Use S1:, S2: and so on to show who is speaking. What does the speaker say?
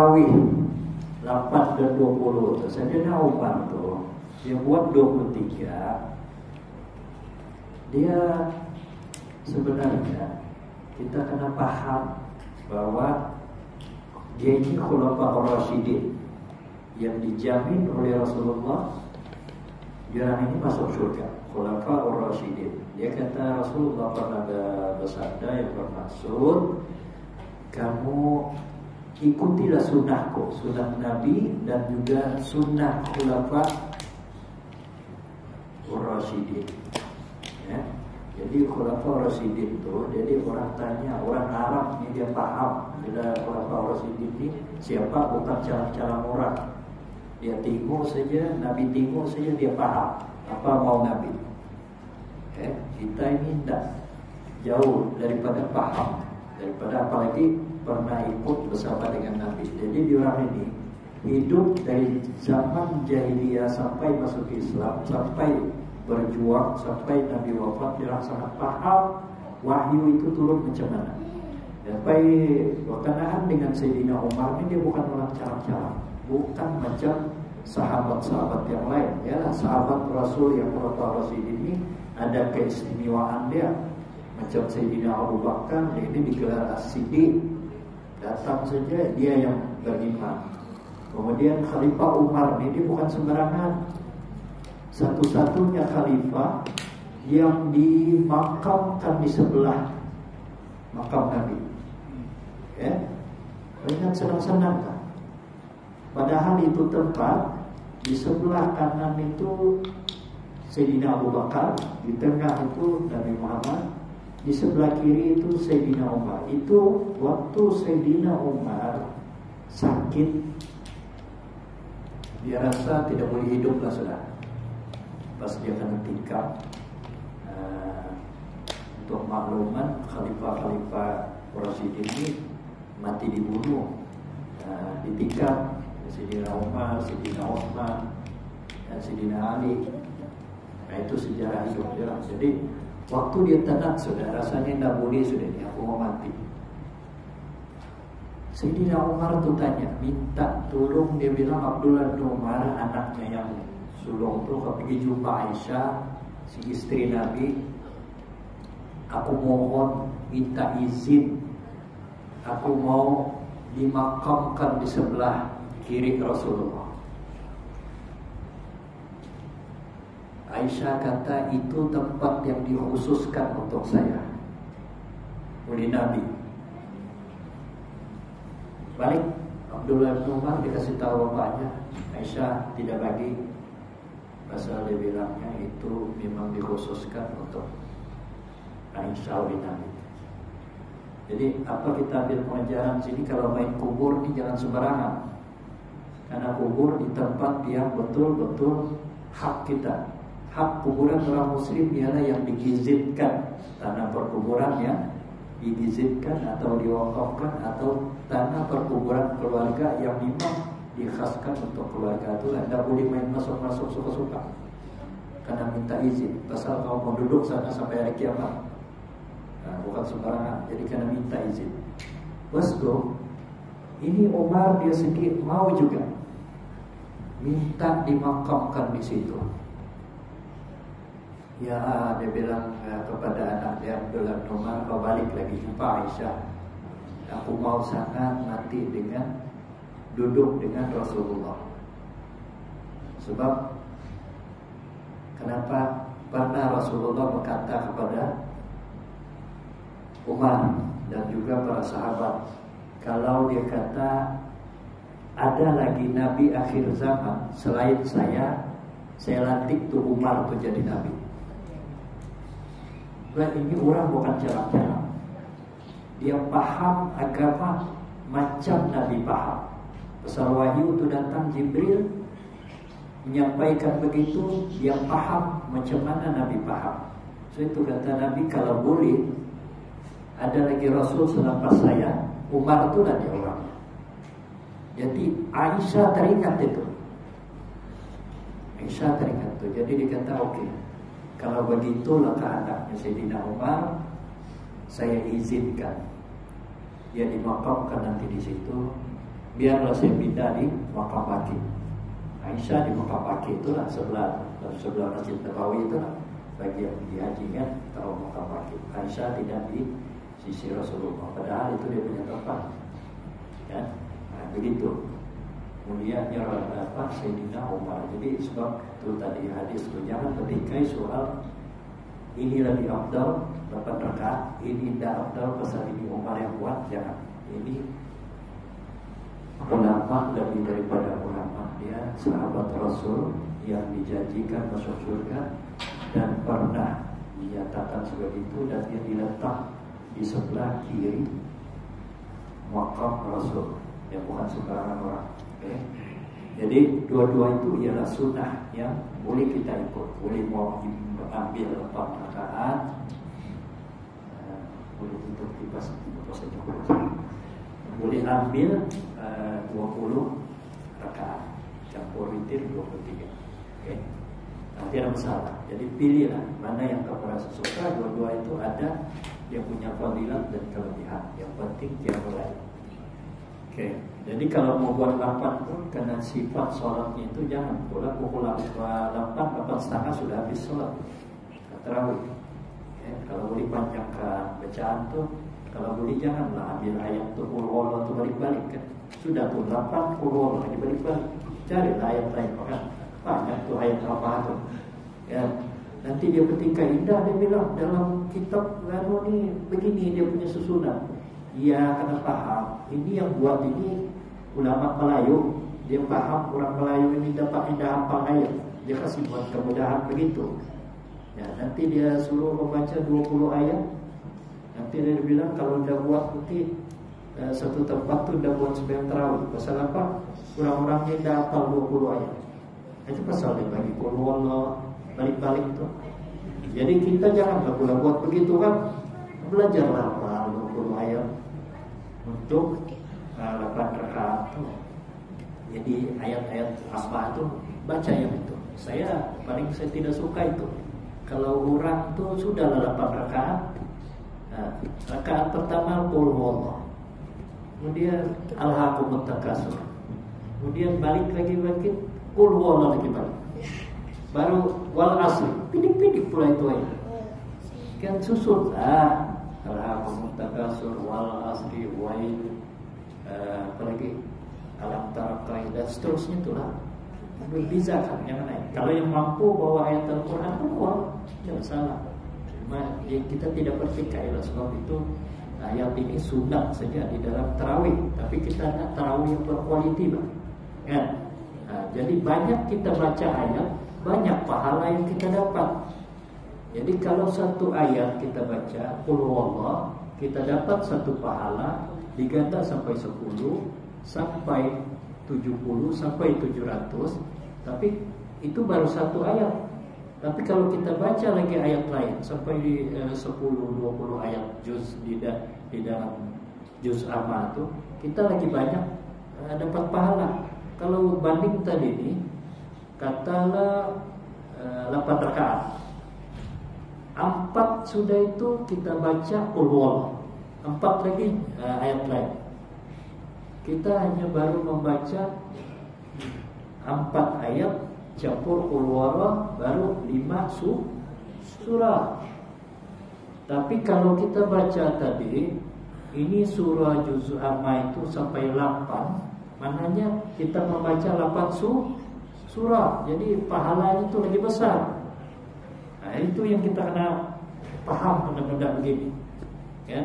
S1: tarawih 8 dan 20 tuh. Sayyidina Umar tuh dia buat 23. Dia sebenarnya kita kena paham bahwa dia ini khulafaur rasyidin yang dijamin oleh Rasulullah. Orang ini masuk surga, khulafaur rasyidin. Dia kata Rasulullah pernah bersabda yang bermaksud, kamu ikutilah sunnahku, sunnah Nabi dan juga sunnah khulafaur rasyidin. Ya. Jadi khulafaur rasyidin itu, jadi orang tanya, orang Arab ini dia paham bila khulafaur rasyidin ini siapa, bukan cara-cara orang. Dia tengok saja, Nabi tengok saja dia paham apa mau Nabi. Kita ini tidak jauh daripada paham, daripada apalagi pernah ikut bersama dengan Nabi. Jadi diorang ini hidup dari zaman jahiliyah sampai masuk Islam, sampai berjuang sampai Nabi wafat, dia sangat paham wahyu itu turun macam mana. Sampai berkenaan dengan Sayyidina Umar ini dia bukan orang cara-cara, bukan macam sahabat-sahabat yang lain. Ya, sahabat Rasul yang khulafaur rasyidin ini ada keistimewaan dia. Macam Sayyidina Abu Bakar, dia ini digelar As-Siddiq, datang saja dia yang beriman. Kemudian Khalifah Umar ini dia bukan sembarangan, satu-satunya khalifah yang dimakamkan di sebelah makam Nabi. Ya, ingat senang-senang kan? Padahal itu tempat di sebelah kanan itu Sayyidina Abu Bakar, di tengah itu Nabi Muhammad, di sebelah kiri itu Sayyidina Umar. Itu waktu Sayyidina Umar sakit, dia rasa tidak boleh hidup lah sudah. Pas dia kena tikam. Untuk makluman, khalifah-khalifah Rasyidin ini mati dibunuh, ditikam. Sayyidina Umar, Sayyidina Utsman, dan Sayyidina Ali. Nah, itu sejarah hidup dia. Jadi waktu dia tenat sudah rasanya tidak boleh sudah ni, aku mau mati. Sayyidina Umar tu tanya, minta tolong, dia bilang Abdullah bin Umar anaknya yang sulung tu, kau pergi jumpa Aisyah, si istri Nabi. Aku mohon minta izin, aku mau dimakamkan di sebelah kiri Rasulullah. Aisyah kata itu tempat yang dikhususkan untuk saya oleh Nabi. Balik Abdullah bin Umar dikasih tahu bapaknya, Aisyah tidak bagi, pasal dia bilangnya itu memang dikhususkan untuk Aisyah oleh Nabi. Jadi apa kita ambil pelajaran sini, kalau main kubur ini jangan sembarangan. Karena kubur di tempat yang betul-betul hak kita. Hak kuburan orang muslim ialah yang diizinkan, tanah perkuburan yang diizinkan atau diwakafkan, atau tanah perkuburan keluarga yang memang dikhaskan untuk keluarga itu. Tidak boleh main masuk-masuk suka-suka, karena minta izin. Pasal kau mau duduk sana sampai hari kiamat, bukan sembarangan. Jadi karena minta izin. Bosku, ini Umar dia sedikit mau juga minta dimakamkan di situ. Ya, dia bilang kepada anak dia Abdullah bin Umar, kau balik lagi jumpa Aisyah. Aku mau sangat mati dengan duduk dengan Rasulullah. Sebab kenapa? Pernah Rasulullah berkata kepada Umar dan juga para sahabat, kalau dia kata ada lagi Nabi akhir zaman selain saya lantik tu Umar tu jadi Nabi. Dan ini orang bukan jarang-jarang, dia paham agama macam Nabi paham. Pasal wahyu tu datang Jibril menyampaikan begitu, dia paham macam mana Nabi paham. So itu kata Nabi, kalau boleh ada lagi Rasul selepas saya, Umar tu lah dia orang. Jadi Aisyah teringat itu. Aisyah teringat itu. Jadi dia kata okey, kalau begitulah kehendaknya Sayyidina Umar, saya izinkan dia dimakamkan nanti di situ. biarlah saya pindah di Makam Baqi. Aisyah di Makam Baqi itulah sebelah Masjid Nabawi itu lah bagian di haji kan, taruh Makam Baqi. Aisyah tidak di sisi Rasulullah, padahal itu dia punya tempat kan. Nah, begitu mulianya Sayyidina Umar. Jadi sebab itu tadi hadis itu jangan petikai soal ini lebih afdal 8 rakaat, ini tidak afdal pasal ini Umar yang buat, jangan. Ini ulama lebih daripada ulama, dia sahabat Rasul yang dijanjikan masuk surga dan pernah dinyatakan seperti itu, dan dia diletak di sebelah kiri makam Rasul, yang bukan sembarangan orang. Okay. Jadi dua-dua itu ialah sunnah yang boleh kita ikut. Boleh mau ambil 8 rakaat, boleh tutup kipas saja. Boleh ambil 20 rakaat, campur witir 23. Okay. Nanti ada masalah. Jadi pilihlah mana yang kamu rasa suka. Dua-dua itu ada yang punya fadilat dan kelebihan. Yang penting dia mulai. Oke, jadi kalau mau buat 8 pun karena sifat sholatnya itu jangan pula pukul 8:30 sudah habis sholat tarawih. Kalau boleh panjangkan bacaan tuh, kalau boleh janganlah ambil ayat tuh qul tuh balik-balik kan. Sudah tuh 8 qul lagi balik-balik. Cari ayat lain kan. Banyak tuh ayat apa tuh. Ya, nanti dia ketika indah dia bilang dalam kitab lalu nih begini dia punya susunan. Ia kena paham. Ini yang buat ini ulama Melayu. Dia paham orang Melayu ini dapat indah hafal ayat. Dia kasih buat kemudahan begitu. Ya, nanti dia suruh membaca 20 ayat. Nanti dia bilang kalau udah buat nanti satu tempat tu udah buat sembahyang tarawih. Pasal apa? Orang-orangnya dah hafal 20 ayat. Itu pasal dia bagi Allah balik-balik tu. Jadi kita janganlah pula buat begitu kan. Belajarlah hafal 20 ayat untuk 8 rakaat. Jadi ayat-ayat apa itu baca yang itu. Saya tidak suka itu. Kalau orang itu sudah 8 rakaat. Rakaat pertama qul huwallah. Kemudian alhaqumut takasur. Kemudian balik lagi qul huwallah lagi balik. Baru wal asr. Pidik-pidik pula itu ayat. Kan susun alhaqumut takasur wal asri wail apalagi alam tarakai dan seterusnya itulah berbizakan yang lain. Kalau yang mampu bawa ayat Al-Quran keluar jangan salah. Cuma kita tidak bertikai lah, sebab itu ayat ini sunat saja di dalam tarawih. Tapi kita nak tarawih yang berkualiti lah kan? Jadi banyak kita baca ayat, banyak pahala yang kita dapat. Jadi kalau satu ayat kita baca qul huwallah, kita dapat satu pahala diganda sampai 10, sampai 70, sampai 700. Tapi itu baru satu ayat. Tapi kalau kita baca lagi ayat lain sampai di 10-20 ayat juz di dalam juz amma itu, kita lagi banyak dapat pahala. Kalau banding tadi ini katalah 8 rakaat, 4 sudah itu kita baca qul huwallah, 4 lagi ayat lain. Kita hanya baru membaca 4 ayat campur qul huwallah, baru 5 surah. Tapi kalau kita baca tadi ini surah juz amma itu sampai 8, maknanya kita membaca 8 surah. Jadi pahalanya itu lebih besar. Nah, itu yang kita kena paham benda-benda begini. Ya.